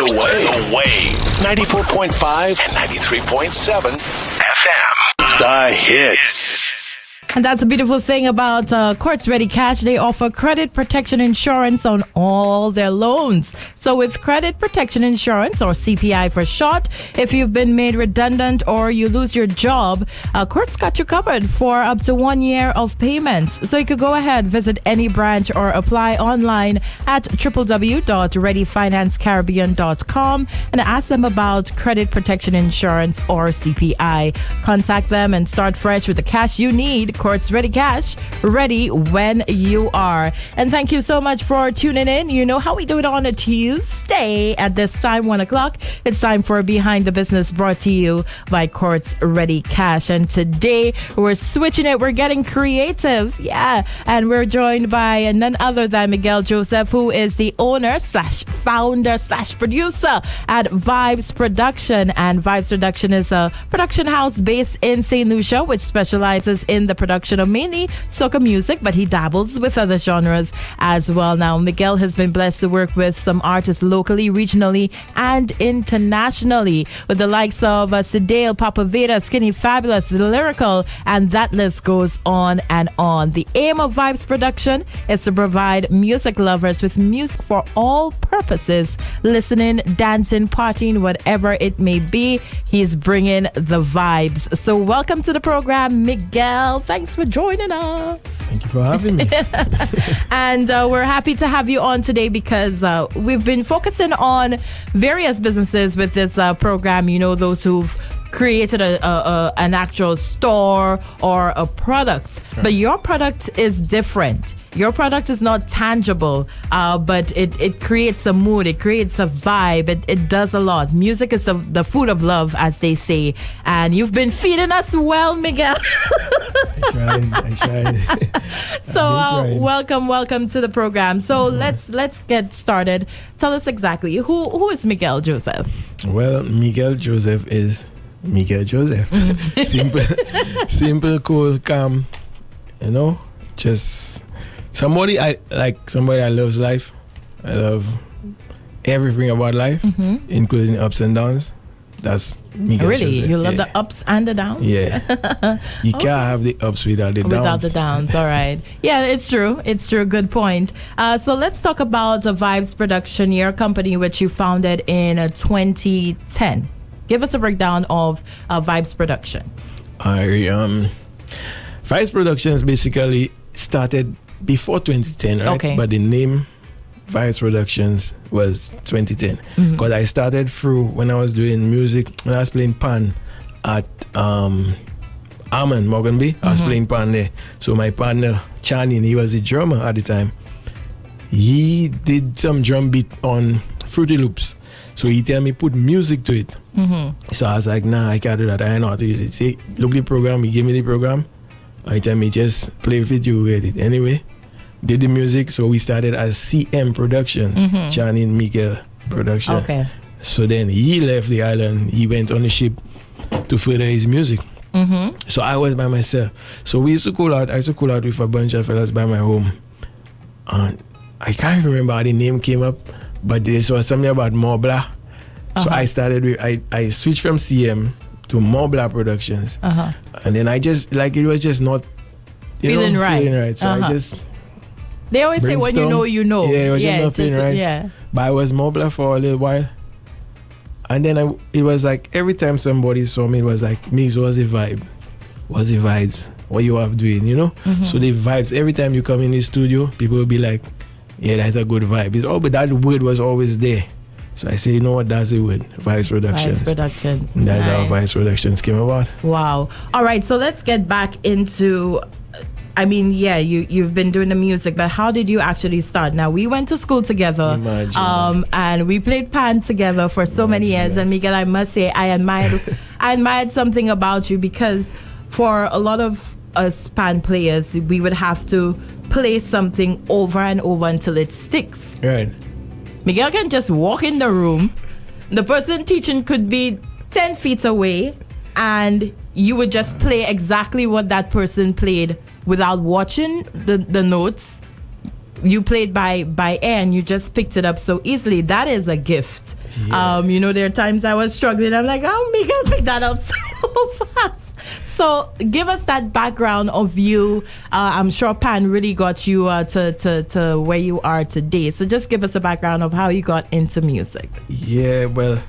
The Wave. 94.5 and 93.7 FM. The Hits. And that's a beautiful thing about Quartz Ready Cash. They offer credit protection insurance on all their loans. So with credit protection insurance, or CPI for short, if you've been made redundant or you lose your job, Quartz got you covered for up to 1 year of payments. So you could go ahead, visit any branch or apply online at www.readyfinancecaribbean.com and ask them about credit protection insurance or CPI. Contact them and start fresh with the cash you need. Quartz Ready Cash, ready when you are. And thank you so much for tuning in. You know how we do it on a Tuesday at this time, 1 o'clock. It's time for Behind the Business, brought to you by Quartz Ready Cash. And today we're switching it. We're getting creative. Yeah. And we're joined by none other than Miguel Joseph, who is the owner / founder / producer at Vibez Production. And Vibez Production is a production house based in St. Lucia, which specializes in the production of mainly soca music, but he dabbles with other genres as well. Now, Miguel has been blessed to work with some artists locally, regionally, and internationally, with the likes of Sidale, Papa Veda, Skinny Fabulous, Lyrical, and that list goes on and on. The aim of Vibez Production is to provide music lovers with music for all purposes, listening, dancing, partying, whatever it may be. He's bringing the vibes. So welcome to the program, Miguel. Thanks for joining us. Thank you for having me. And we're happy to have you on today because we've been focusing on various businesses with this program. You know, those who've created an actual store or a product. Right. But your product is different. Your product is not tangible, but it creates a mood, it creates a vibe, it does a lot. Music is the food of love, as they say. And you've been feeding us well, Miguel. I tried. So welcome to the program. So let's get started. Tell us exactly, who is Miguel Joseph? Well, Miguel Joseph is Miguel Joseph. Simple, cool, calm, just somebody that loves life. I love everything about life, including ups and downs. That's Miguel Really? Joseph. You love the ups and the downs? Yeah. You can't have the ups without the downs. Without the downs, all right. Yeah, it's true. Good point. So let's talk about Vibez Production, your company, which you founded in 2010. Give us a breakdown of Vibez Production. Vibez Productions basically started before 2010, right? Okay. But the name Vibez Productions was 2010 because I started through when I was doing music, when I was playing pan at Armand Morganby. I was playing pan there. So my partner Chanin, he was a drummer at the time. He did some drum beat on Fruity Loops. So he tell me put music to it. So I was like, nah, I can't do that. I know how to use it. See, look the program. He gave me the program. I tell me just play with it, you get it. Anyway, did the music. So we started as CM Productions, Johnny and Miguel Production. Okay. So then he left the island. He went on the ship to further his music. So I was by myself. So we used to cool out. I used to cool out with a bunch of fellas by my home. And I can't remember how the name came up, but this was something about Mobla. So I started with, I switched from CM to Mobla Productions. And then I just, it was just not feeling right. So I just They always say when you know, you know. Yeah, it was just not feeling right. Yeah. But I was Mobla for a little while. And then it was like every time somebody saw me, it was like, Mix, what's the vibe? What's the vibes? What you have doing, So the vibes, every time you come in the studio, people will be like, yeah, that's a good vibe. But that word was always there. So I say, you know what, that's the word, Vibez Productions. Vibez Productions. And that's how Vibez Productions came about. Wow. All right, so let's get back into, you've been doing the music, but how did you actually start? Now, we went to school together, and we played pan together for so many years. And Miguel, I must say, I admired something about you, because for a lot of us pan players, we would have to play something over and over until it sticks. Right. Miguel can just walk in the room. The person teaching could be 10 feet away, and you would just play exactly what that person played without watching the notes. you played by ear and you just picked it up so easily. That is a gift. Yeah. There are times I was struggling. I'm like, oh, Miguel picked that up so fast. So give us that background of you. I'm sure Pan really got you to where you are today. So just give us a background of how you got into music. Yeah, well,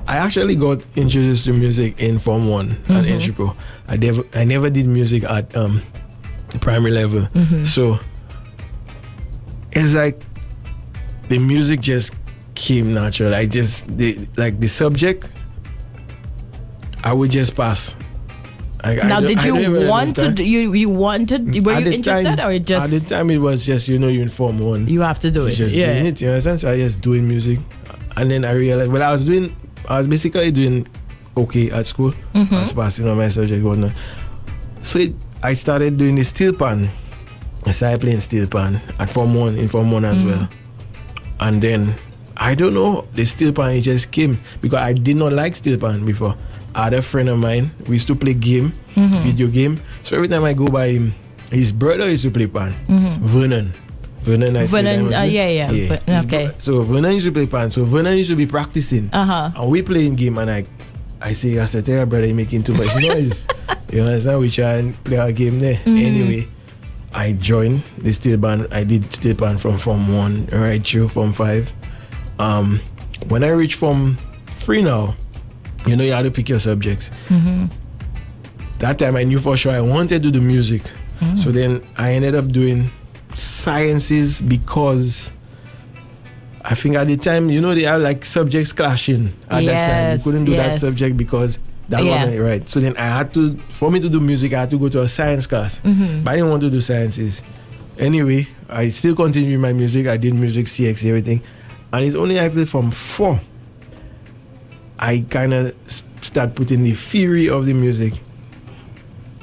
I actually got introduced to music in Form 1 at Entry-Pro. I never did music at primary level. So it's like the music just came natural. The subject, I would just pass. Now, did you want to? You wanted? Were you interested, or it just? At the time, it was just you in Form 1. You have to do it. Just doing it. You understand? So I just doing music, and then I realized. Well, I was basically doing okay at school. I was passing on my subject, whatnot. So I started doing the steel pan. I started playing steel pan at Form 1 in Form 1 as well, and then I don't know, the steel pan, it just came because I did not like steel pan before. I had a friend of mine, we used to play video game. So every time I go by him, his brother used to play pan. Vernon, okay. So Vernon used to play pan. So Vernon used to be practicing. And we playing game, and I say, I said, tell your brother, you're making too much noise. You understand? We try and play our game there. Anyway, I joined the steel band. I did steel band from Form 1 right through Form 5. When I reached Form 3 now, you had to pick your subjects. That time I knew for sure I wanted to do music. So then I ended up doing sciences because I think at the time, they have like subjects clashing at that time. You couldn't do that subject because that wasn't right. So then for me to do music, I had to go to a science class. But I didn't want to do sciences. Anyway, I still continued my music. I did music, CX, everything. And it's only I feel from 4, I kind of start putting the theory of the music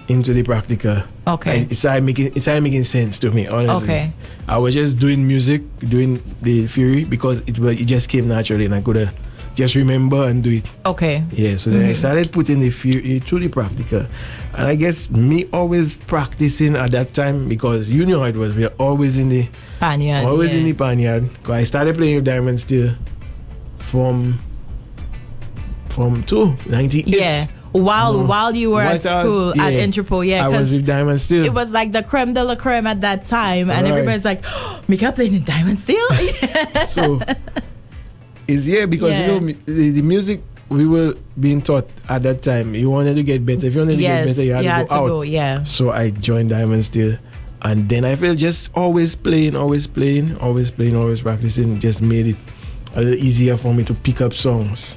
into the practical. Okay. It started making sense to me, honestly. Okay. I was just doing music, doing the theory because it just came naturally and I could just remember and do it. Okay. Yeah, so then I started putting the theory to the practical. And I guess me always practicing at that time, because you know how it was, we are always in the Panyard. in the Panyard. Because I started playing with Diamond Steel from 98. Yeah. While you were at school at Entry-Pro, I was with Diamond Steel. It was like the creme de la creme at that time, and everybody's like, oh, Miguel playing in Diamond Steel? So, it's because the music we were being taught at that time, you wanted to get better. If you wanted to get better, you had to go out. So I joined Diamond Steel, and then I felt just always practicing, just made it a little easier for me to pick up songs.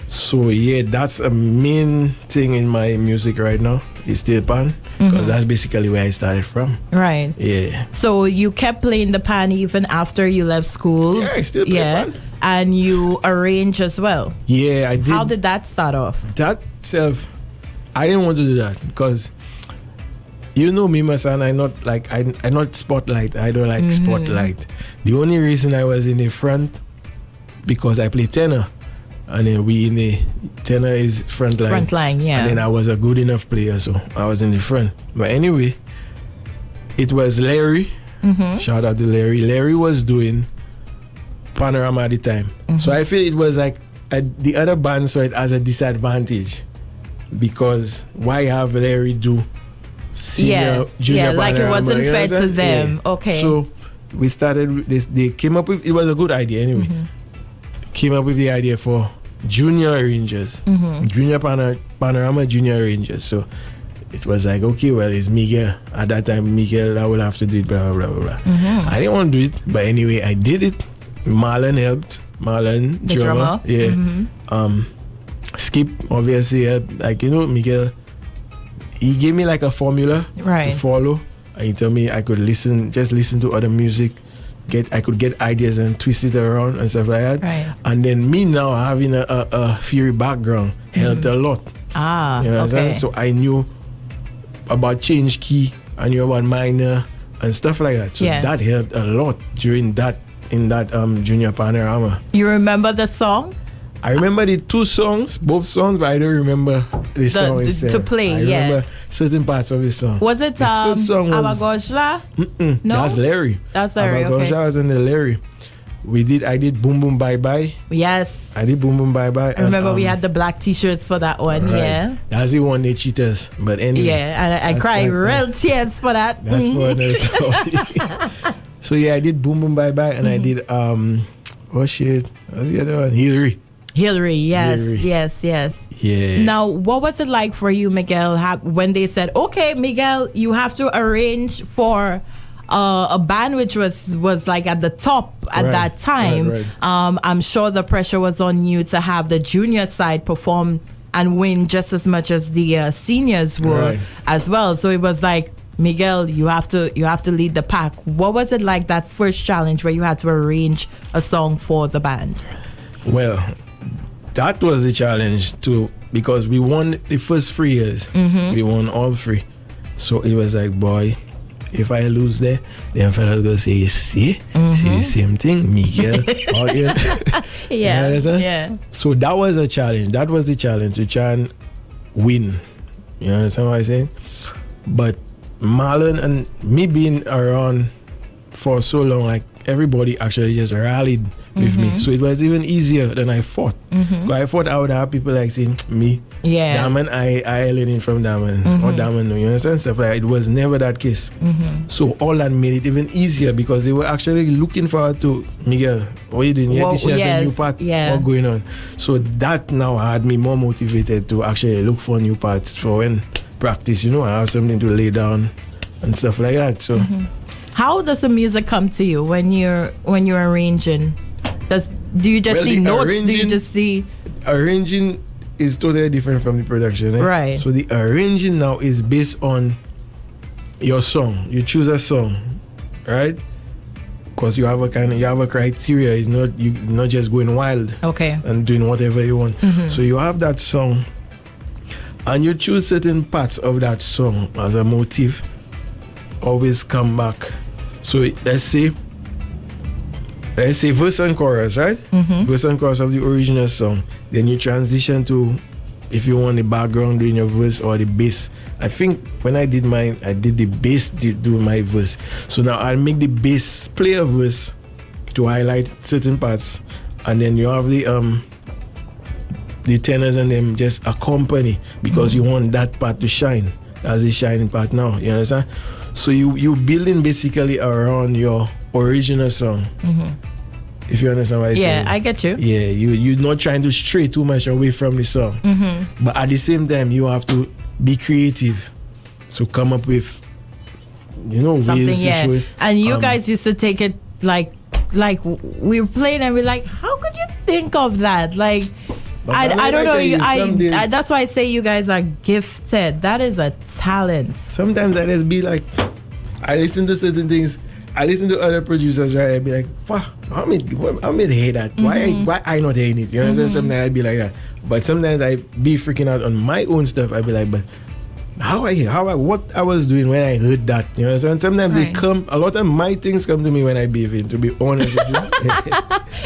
So that's a main thing in my music right now, is steel pan, because that's basically where I started from. Right. Yeah. So you kept playing the pan even after you left school? Yeah, I still play pan. And you arrange as well? Yeah, I did. How did that start off? That self, I didn't want to do that because you know me, my son, I'm not spotlight. I don't like spotlight. The only reason I was in the front because I play tenor, and then we in the tenor is front line. Front line, yeah. And then I was a good enough player, so I was in the front. But anyway, it was Larry. Shout out to Larry. Larry was doing Panorama at the time, so I feel it was like the other band saw it as a disadvantage because why have Larry do senior, junior Panorama? Like it wasn't fair to them. Yeah. Okay. So we started this. They came up with it was a good idea anyway. Came up with the idea for junior arrangers, junior Panorama junior arrangers. So it was like, okay, well, it's Miguel. At that time, Miguel, I will have to do it, blah, blah, blah, blah. I didn't want to do it, but anyway, I did it. Marlon helped. Marlon, the drummer. Yeah. Skip, obviously, helped. Like, Miguel, he gave me like a formula to follow. And he told me I could just listen to other music. I could get ideas and twist it around and stuff like that. Right. And then me now having a theory background helped a lot. Okay. So I knew about change key, I knew about minor and stuff like that. So that helped a lot in that junior Panorama. You remember the song? I remember the two songs, both songs, but I don't remember the song itself. To play, I remember certain parts of the song. Was it first song was Abagoshla? No, that's Larry. That's Larry. Okay. Abagoshla was in the Larry. I did Boom Boom Bye Bye. Yes. I did Boom Boom Bye Bye. I remember we had the black t-shirts for that one. Right. Yeah. That's the one they cheaters. But anyway. Yeah, and I cried real tears for that. That's for another story. So yeah, I did Boom Boom Bye Bye, and I did what's the other one? Hillary, yes. Yeah. Now, what was it like for you, Miguel, when they said, okay, Miguel, you have to arrange for a band which was like at the top at that time? Right. I'm sure the pressure was on you to have the junior side perform and win just as much as the seniors were as well. So it was like, Miguel, you have to lead the pack. What was it like, that first challenge where you had to arrange a song for the band? Well, that was a challenge too, because we won the first 3 years. We won all 3. So it was like, boy, if I lose there, then fellas gonna say, see the same thing, Miguel. Yeah. So that was a challenge. That was the challenge, to try and win. You understand what I'm saying? But Marlon and me being around for so long, like everybody actually just rallied with me. So it was even easier than I thought. I thought I would have people like saying, me, Diamond, I learning from Diamond, or Diamond, you understand, stuff like that. It was never that case. So all that made it even easier, because they were actually looking forward to, Miguel, what are you doing? You're teaching us a new part, what's going on? So that now had me more motivated to actually look for new parts for when practice, I have something to lay down and stuff like that. So how does the music come to you when you're arranging? Do you just see notes? Do you just see arranging is totally different from the production, right? So the arranging now is based on your song. You choose a song, right? Because you have a criteria. You're not just going wild, and doing whatever you want. So you have that song, and you choose certain parts of that song as a motif. Always come back. So let's say verse and chorus, right? Verse and chorus of the original song. Then you transition to, if you want the background doing your verse or the bass. I think when I did mine, I did the bass do my verse. So now I'll make the bass play a verse to highlight certain parts, and then you have the tenors and them just accompany, because you want that part to shine as a shining part now. You understand? So you building basically around your original song. If you understand what I say. Yeah, I get you. Yeah, you're not trying to stray too much away from the song. But at the same time, you have to be creative. So come up with, something, ways to show it. And you guys used to take it like we were playing and we're like, how could you think of that? Like, I don't know. That's why I say you guys are gifted. That is a talent. Sometimes I just be like, I listen to certain things. I listen to other producers, right? I'd be like, fuck, I made hear that. Why I not hearing it? You know what I'm saying? Sometimes I'd be like that. But sometimes I be freaking out on my own stuff. I'd be like, but what I was doing when I heard that? You know what I'm saying? Sometimes they come, a lot of my things come to me when I bathe, to be honest with you.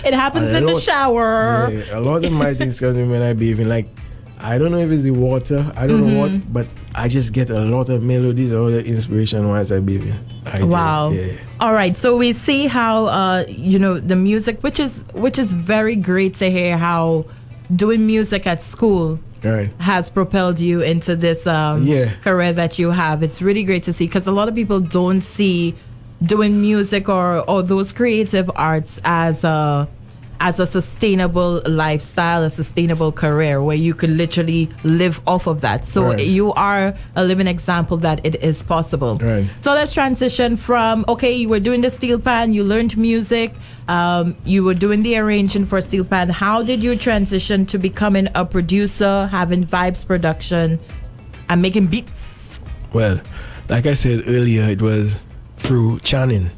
It happens in the shower. Yeah, a lot of my things come to me when I bathe. Like, I don't know if it's the water, I don't know what, but I just get a lot of melodies or the inspiration whilst I bathe. Wow. All right, so we see how the music, which is very great to hear, how doing music at school has propelled you into this career that you have. It's really great to see, because a lot of people don't see doing music or those creative arts as a sustainable lifestyle, a sustainable career where you could literally live off of that. So you are a living example that it is possible. So let's transition from, you were doing the steel pan, you learned music, you were doing the arranging for steel pan. How did you transition to becoming a producer, having Vibez production, and making beats? Well, like I said earlier, it was through Channing.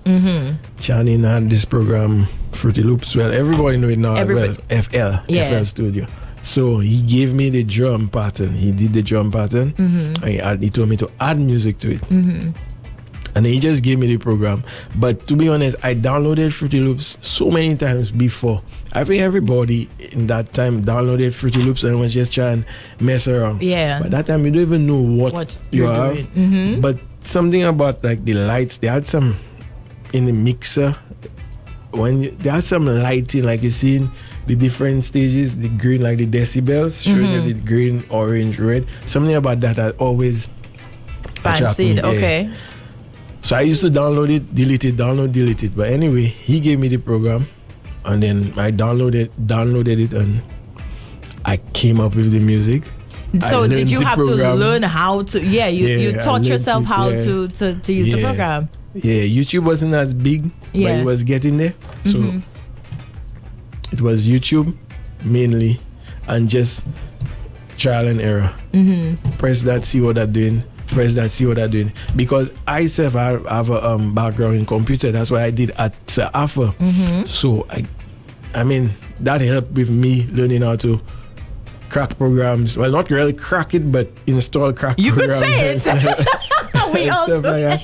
Channing had this program, Fruity Loops. Well, everybody know it now as well. FL Studio. So he gave me the drum pattern. He did the drum pattern. And he told me to add music to it. And he just gave me the program. But to be honest, I downloaded Fruity Loops so many times before. I think everybody in that time downloaded Fruity Loops and was just trying to mess around. Yeah. But that time you don't even know what you are. doing. But something about like the lights, they had some in the mixer. They had some lighting, like you seen the different stages, the green, like the decibels, showing you the green, orange, red. Something about that had always attracted me. Okay. So I used to download it, delete it, download, delete it. But anyway, he gave me the program, and then I downloaded it, and I came up with the music. So did you have to learn how to? Yeah, you taught yourself how to use the program. Yeah, YouTube wasn't as big, but it was getting there. So it was YouTube mainly, and just trial and error. Press that, see what they're doing. Press that, see what they're doing. Because I self have a background in computer. That's what I did at AFA. So I mean that helped with me learning how to crack programs. Well, not really crack it, but install crack programs. You could say it. We also. Like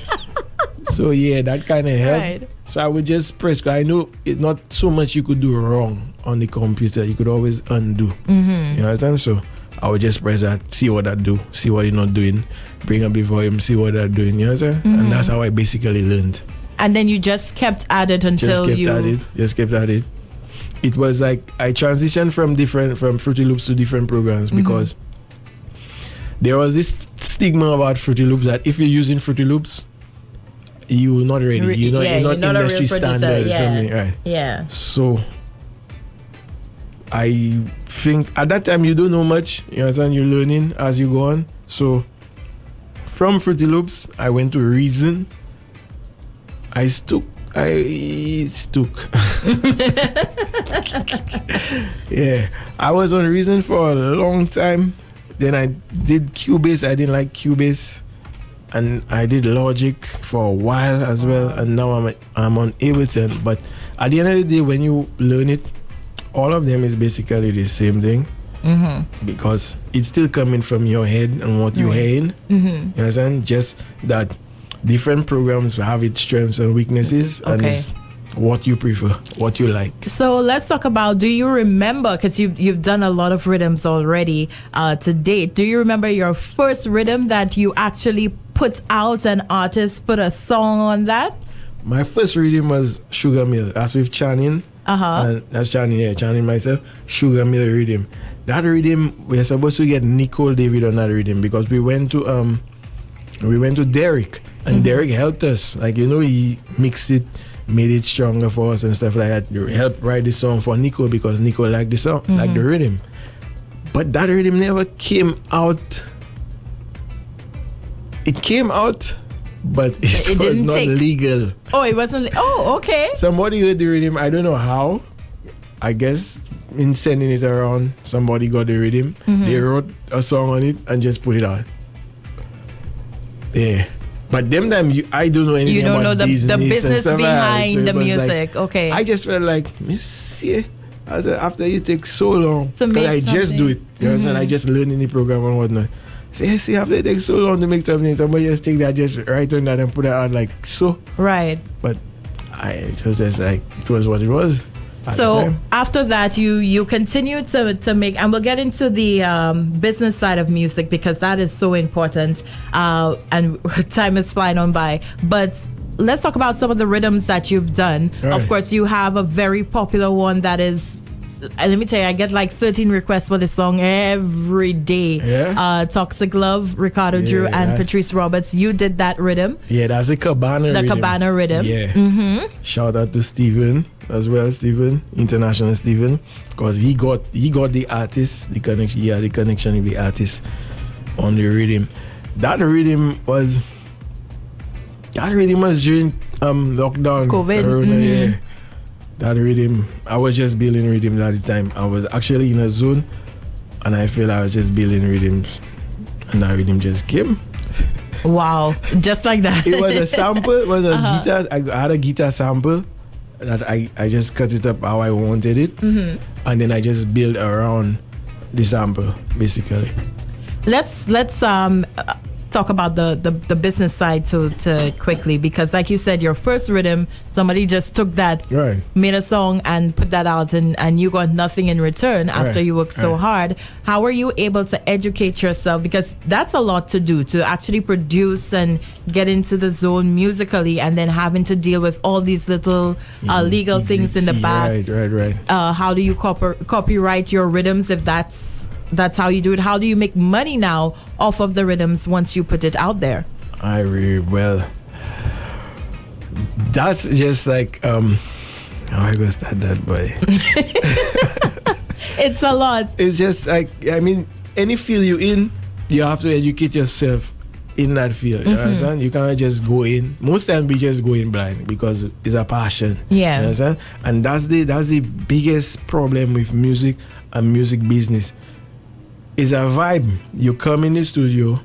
so yeah, that kind of helped. Right. So I would just press. I know it's not so much you could do wrong on the computer. You could always undo. You understand? So I would just press that, see what I do, see what you're not doing, bring up the volume, see what they're doing. You understand? And that's how I basically learned. And then you just kept at it until Just kept at it. It was like I transitioned from Fruity Loops to different programs because there was this stigma about Fruity Loops that if you're using Fruity Loops, you're not ready. You're not industry standard or something, right? Yeah. So I think at that time you don't know much. You understand? You're learning as you go on. So from Fruity Loops, I went to Reason. I stuck. Yeah, I was on Reason for a long time. Then I did Cubase. I didn't like Cubase, and I did Logic for a while as well. And now I'm on Ableton. But at the end of the day, when you learn it, all of them is basically the same thing. Because it's still coming from your head and what you're hearing. You understand? Just that different programs have its strengths and weaknesses, and it's what you prefer, what you like. So let's talk about, do you remember, because you've done a lot of rhythms already to date, do you remember your first rhythm that you actually put out, an artist put a song on that? My first rhythm was Sugar Mill. That's with Channing. And that's Channing myself. Sugar Mill rhythm. That rhythm, we're supposed to get Nicole David on that rhythm because we went to Derek, and Derek helped us. Like, he mixed it, made it stronger for us and stuff like that. He helped write the song for Nicole because Nicole liked the song, liked the rhythm. But that rhythm never came out. It came out, but it was not legal. Oh, it wasn't. Oh, okay. Somebody heard the rhythm. I don't know how. I guess in sending it around, somebody got the rhythm. They wrote a song on it and just put it out. Yeah. But them time, I don't know anything about the business behind so the music. Okay. I just felt like, Monsieur, after you take so long, because I just do it. You understand? I just learn in the program and whatnot. See, after it takes so long to make something, somebody just take that, just write on that and put it out like so. Right. But it was just like, it was what it was. So after that, you continue to make, and we'll get into the business side of music because that is so important, and time is flying on by. But let's talk about some of the rhythms that you've done. Right. Of course, you have a very popular one that is, let me tell you, I get like 13 requests for this song every day. Yeah. Toxic Love, Ricardo Drew and Patrice Roberts. You did that rhythm. Yeah, that's the Cabana rhythm. The Cabana rhythm. Yeah. Shout out to Steven as well, International Steven, because he got the artist, the connection. He had the connection with the artist on the rhythm. That rhythm was during lockdown, COVID. Corona, yeah. That rhythm, I was just building rhythms at the time. I was actually in a zone, and I feel I was just building rhythms, and that rhythm just came. Wow, just like that. It was a sample. It was a guitar. I had a guitar sample that I just cut it up how I wanted it, and then I just build around the sample, basically. Let's talk about the business side to quickly, because like you said, your first rhythm, somebody just took that, Right. made a song and put that out, and you got nothing in return after Right. you worked so Right. hard. How are you able to educate yourself? Because that's a lot to do, to actually produce and get into the zone musically, and then having to deal with all these little legal things in the back. Right. How do you copyright your rhythms, if that's how you do it? How do you make money now off of the rhythms once you put it out there? Well, that's just like how I go start that, boy. It's a lot. It's just like, I mean, any field you in, you have to educate yourself in that field. You understand? You cannot just go in. Most times we just go in blind because it's a passion. Yeah. You understand? And that's the biggest problem with music and music business. It's a vibe. You come in the studio,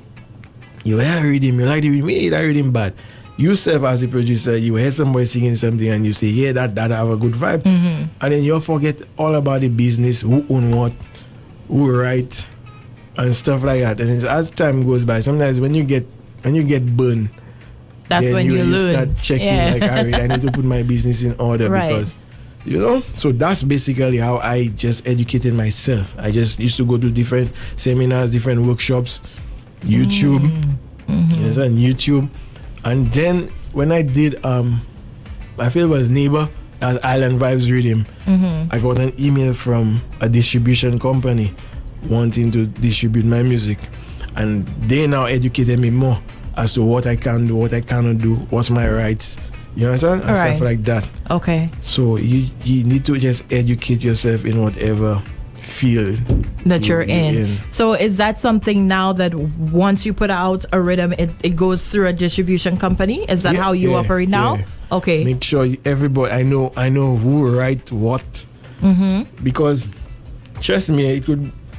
you hear a rhythm, you like the rhythm, hey, that rhythm bad. Yourself as a producer, you hear somebody singing something and you say, yeah, that have a good vibe. And then you forget all about the business, who own what, who write, and stuff like that. And as time goes by, sometimes when you get burned, That's when you learn. start checking, like, all right, I need to put my business in order, Right. because, you know, so that's basically how I just educated myself. I just used to go to different seminars, different workshops, YouTube, yes, and YouTube. And then when I did, I feel it was Neighbor, as Island Vibes Rhythm, I got an email from a distribution company wanting to distribute my music. And they now educated me more as to what I can do, what I cannot do, what's my rights. You understand? And Right. stuff like that. Okay. So you need to just educate yourself in whatever field That you're in. So is that something now that once you put out a rhythm, it goes through a distribution company? Is that Yeah, how you yeah, operate now? yeah. Okay. Make sure everybody, I know who write what. Because trust me,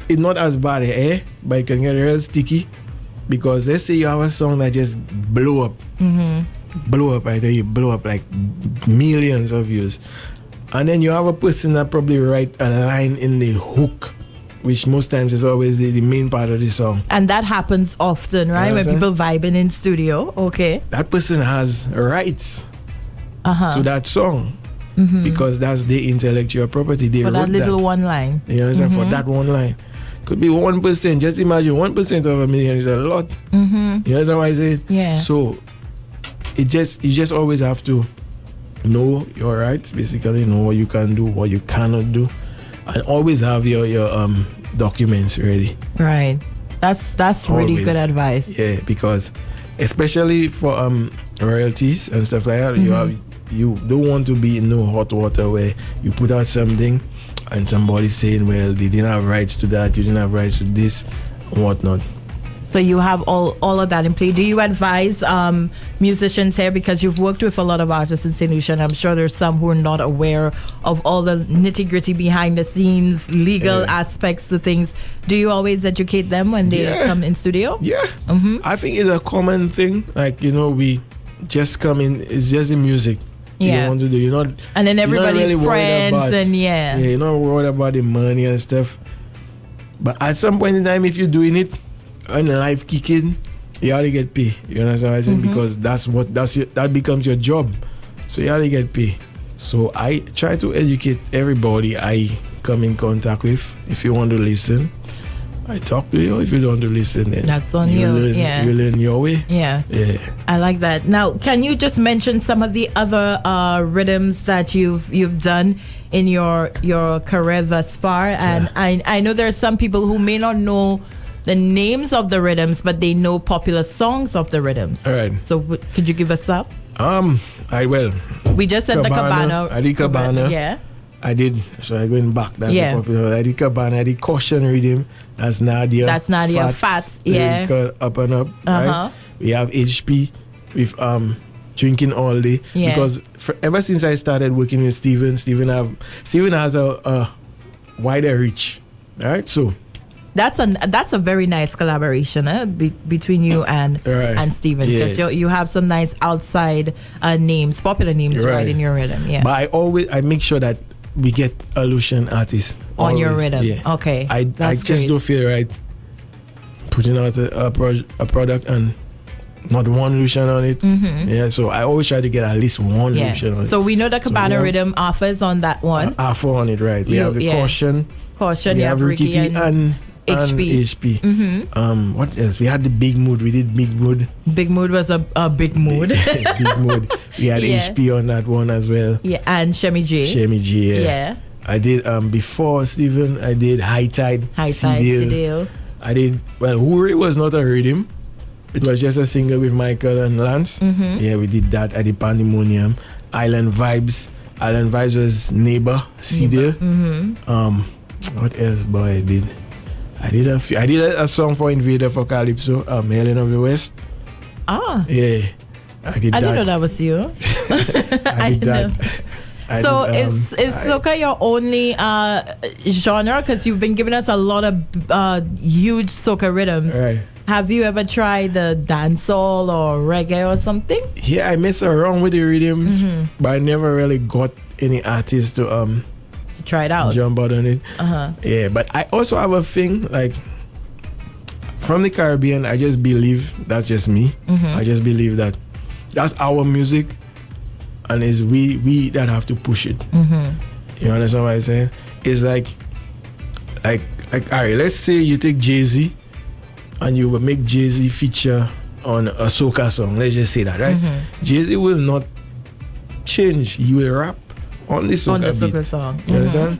it's not as bad, but it can get real sticky. Because let's say you have a song that just blow up. Blow up, I tell you, blow up like millions of views. And then you have a person that probably write a line in the hook, which most times is always the main part of the song. And that happens often, right? When Understand? people vibing in studio. Okay. That person has rights to that song because that's their intellectual property. They For wrote that little one line. You understand? For that one line. Could be 1%. Just imagine 1% of a million is a lot. You understand what I say? Yeah. So you just always have to know your rights, basically know what you can do, what you cannot do, and always have your documents ready. Right. That's really Always. good advice. Yeah, because especially for royalties and stuff like that, you don't want to be in no hot water where you put out something and somebody's saying, well, they didn't have rights to that, you didn't have rights to this, and whatnot. So you have all of that in play. Do you advise musicians here, because you've worked with a lot of artists in St. Lucia, and I'm sure there's some who are not aware of all the nitty-gritty behind the scenes legal aspects to things. Do you always educate them when they come in studio? Yeah. I think it's a common thing. Like, we just come in, it's just the music. You don't want to do. You're not. And then everybody's you're not really worried friends, and yeah, you're not worried about the money and stuff. But at some point in time, if you're doing it, when the life kicking, you have to get paid. You understand what I'm saying? Because that becomes your job. So you have to get paid. So I try to educate everybody I come in contact with. If you want to listen, I talk to you. If you don't want to listen, then that's on you. You learn your way. Yeah. I like that. Now, can you just mention some of the other rhythms that you've done in your career thus far? And I know there are some people who may not know the names of the rhythms, but they know popular songs of the rhythms. All right. So could you give us up? We just said the Cabana. I did Cabana. Yeah. I did. So I'm going back. That's a popular. I did Cabana. I did Caution Rhythm. That's Nadia. Fats. Yeah. Up and up. Right? We have HP with Drinking All Day. Yeah. Because ever since I started working with Steven has a wider reach. All right. So that's a very nice collaboration between you and Steven, because you have some nice outside names, popular names right in your rhythm. Yeah. But I make sure that we get Aleutian artists on your rhythm. Yeah. Okay. I just don't feel right putting out a product and not one Lucian on it. Yeah, so I always try to get at least one Lucian on it. So we know the Cabana Rhythm offers on that one. Offer on it, right? We have the Caution. Caution, we have Ricky and HP. What else? We had the Big Mood. We did Big Mood. Big Mood was a big mood. Big Mood. We had HP on that one as well. Yeah, and Shemi J. Shemi J, yeah. I did before Stephen, I did High Tide. Sidale. I did, well, Hooray was not a rhythm. It was just a single with Michael and Lance. Yeah, we did that at the Pandemonium. Island Vibes. Island Vibes was Neighbor, Sidale. What else, boy, I did? I did a few. I did a song for Invader for Calypso, Helen of the West. Yeah, I did that. I didn't know that was you. I did that. So is soca your only genre? Because you've been giving us a lot of huge soca rhythms. Right. Have you ever tried the dancehall or reggae or something? Yeah, I mess around with the rhythms, but I never really got any artist to try it out, jump out on it. Yeah, but I also have a thing like from the Caribbean. I just believe that's just me. I just believe that that's our music, and it's we that have to push it. You understand what I'm saying? It's like all right, let's say you take Jay-Z and you will make Jay-Z feature on a soca song. Let's just say that, right? Jay-Z will not change. He will rap on the soca song. You understand?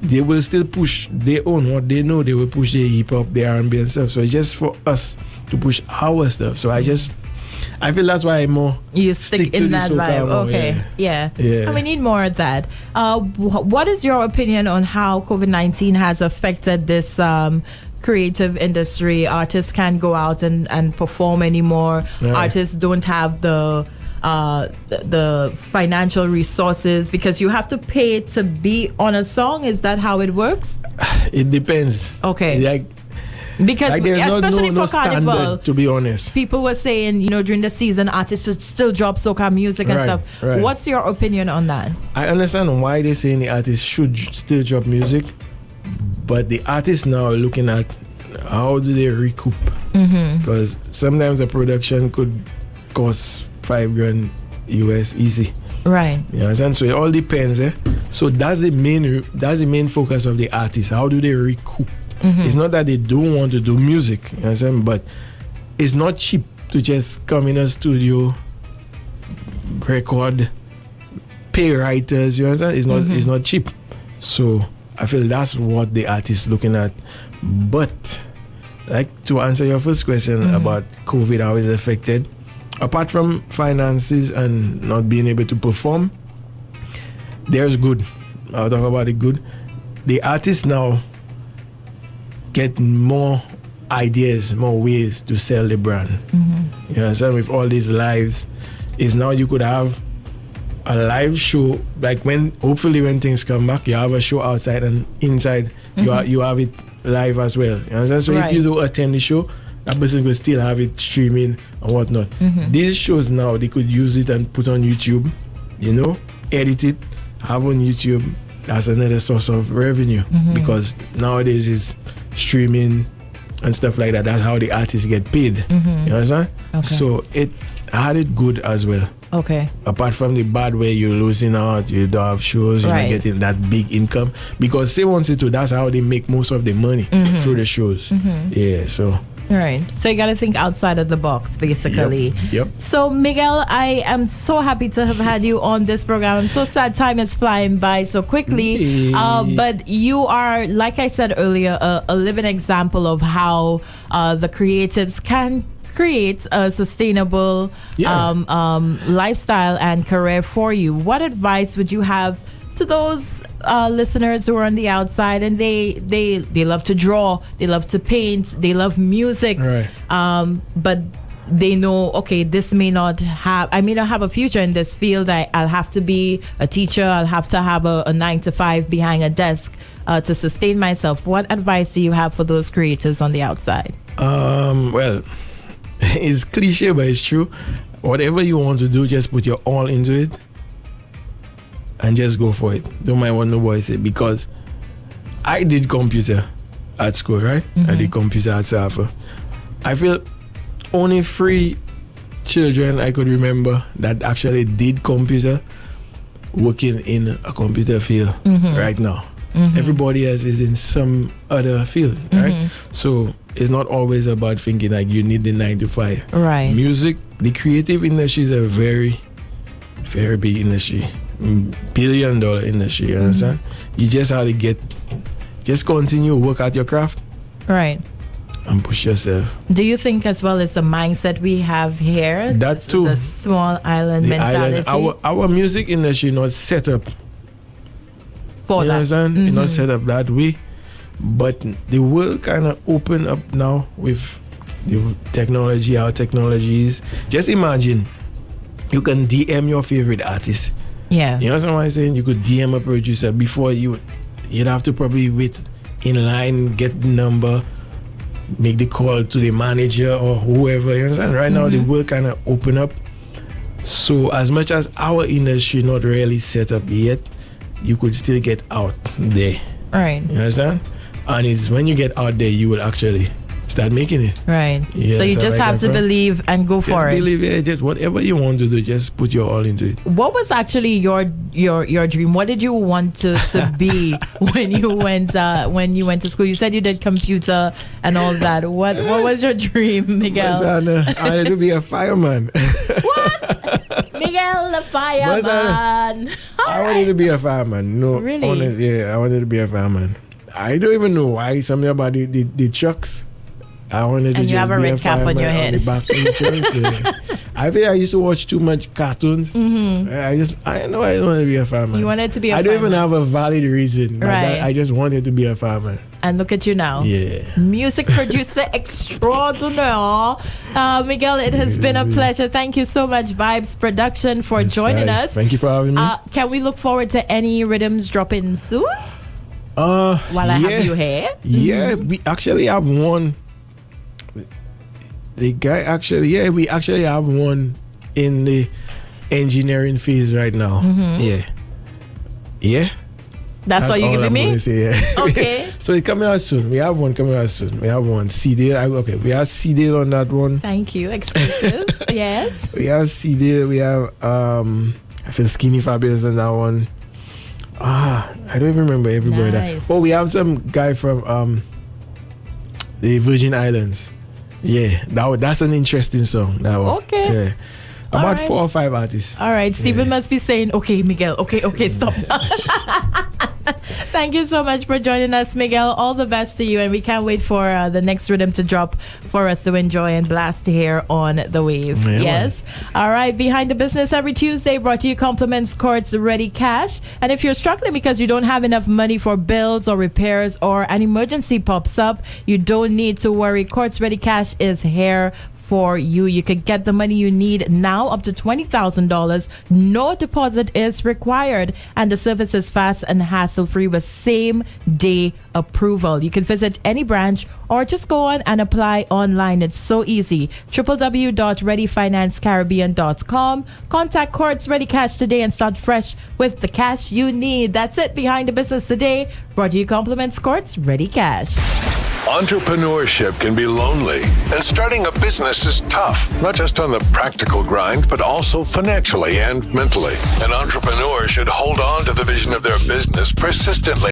They will still push their own, what they know. They will push their hip-hop, their R&B and stuff. So it's just for us to push our stuff. So I feel that's why I more stick in that vibe. More, okay, yeah. And we need more of that. What is your opinion on how COVID-19 has affected this creative industry? Artists can't go out and perform anymore. Artists don't have the financial resources because you have to pay to be on a song. Is that how it works? It depends. Okay. Because especially for Carnival, standard, to be honest, people were saying, during the season, artists should still drop soca music and stuff. Right. What's your opinion on that? I understand why they're saying the artists should still drop music, but the artists now are looking at how do they recoup, because sometimes a production could cost $5,000 US easy. Right. You understand? So it all depends. So that's the main focus of the artist. How do they recoup? It's not that they don't want to do music, you understand? But it's not cheap to just come in a studio, record, pay writers. You understand? It's not cheap. So I feel that's what the artist is looking at. But like to answer your first question about COVID, how it's affected, apart from finances and not being able to perform, there's good. I'll talk about the good. The artists now get more ideas, more ways to sell the brand. You understand? With all these lives, is now you could have a live show, like hopefully when things come back, you have a show outside and inside you have it live as well. You understand? So if you do attend the show, that person could still have it streaming and whatnot. These shows now, they could use it and put on YouTube, edit it, have on YouTube. That's another source of revenue because nowadays is streaming and stuff like that. That's how the artists get paid. You understand? Okay. So it had it good as well. Okay. Apart from the bad way you're losing out, you don't have shows, you're not getting that big income. Because say once it too, that's how they make most of the money through the shows. Yeah, so. Right. So you got to think outside of the box, basically. Yep. So, Miguel, I am so happy to have had you on this program. I'm so sad time is flying by so quickly. But you are, like I said earlier, a living example of how the creatives can create a sustainable lifestyle and career for you. What advice would you have to those listeners who are on the outside and they love to draw, they love to paint, they love music, but they know, okay, I may not have a future in this field. I'll have to be a teacher, I'll have to have a 9-to-5 behind a desk to sustain myself. What advice do you have for those creatives on the outside? Well, it's cliche, but it's true. Whatever you want to do, just put your all into it and just go for it. Don't mind what nobody say, because I did computer at school, right? I did computer at Safa. I feel only 3 children I could remember that actually did computer working in a computer field right now. Everybody else is in some other field, right? So it's not always about thinking like you need the 9 to 5. Right. Music, the creative industry is a very, very big industry. Billion-dollar industry, you understand? You just have to just continue work at your craft. Right. And push yourself. Do you think as well it's the mindset we have here? That too. The small island mentality. Our music industry not set up for you that. understand? It's not set up that way. But the world kind of open up now with the technology, our technologies. Just imagine you can DM your favorite artist. Yeah. You know what I'm saying? You could DM a producer before you'd have to probably wait in line, get the number, make the call to the manager or whoever. You understand? Right now the world kind of open up. So as much as our industry not really set up yet, you could still get out there. Right. You understand? And it's when you get out there you will actually start making it. Right. Yeah, so you just have to believe and go for it. Believe it. Just whatever you want to do, just put your all into it. What was actually your dream? What did you want to be when you went to school? You said you did computer and all that. What was your dream, Miguel? I wanted to be a fireman. What? Miguel the fireman. I wanted to be a fireman. No, really? Honest, yeah, I wanted to be a fireman. I don't even know why. Something about the trucks. I wanted to and you just have a be red cap on your head. On the back of the truck, yeah. I think I used to watch too much cartoons. I know I wanted to be a fireman. You wanted to be a fireman. I don't even have a valid reason. Right. I just wanted to be a fireman. And look at you now. Yeah. Music producer extraordinaire. Miguel, it has been a pleasure. Thank you so much, Vibez Production, for joining us. Thank you for having me. Can we look forward to any rhythms dropping soon? While I have you here? Yeah, we actually have one. The guy actually, we actually have one in the engineering phase right now. Yeah. That's all you're giving me? Say, yeah. Okay. So it's coming out soon. We have one coming out soon. We have one CD. Okay, we have CD on that one. Thank you. Exclusive. Yes. We have CD. We have I feel Skinny Fabulous on that one. I don't even remember everybody. Nice. Oh, we have some guy from the Virgin Islands. Yeah, that's an interesting song. That one. Okay. Yeah. About right. 4 or 5 artists. All right. Stephen must be saying, okay, Miguel. Okay, stop. Thank you so much for joining us, Miguel. All the best to you. And we can't wait for the next rhythm to drop for us to enjoy and blast here on The Wave. Yeah, yes. All right. Behind the Business every Tuesday, brought to you compliments Courts Ready Cash. And if you're struggling because you don't have enough money for bills or repairs or an emergency pops up, you don't need to worry. Courts Ready Cash is here for you. You could get the money you need now, up to $20,000. No deposit is required, and the service is fast and hassle-free with same-day approval. You can visit any branch or just go on and apply online. It's so easy. www.readyfinancecaribbean.com. Contact Courts Ready Cash today and start fresh with the cash you need. That's it. Behind the Business today, brought to you compliments Courts Ready Cash. Entrepreneurship can be lonely, and starting a business is tough, not just on the practical grind, but also financially and mentally. An entrepreneur should hold on to the vision of their business persistently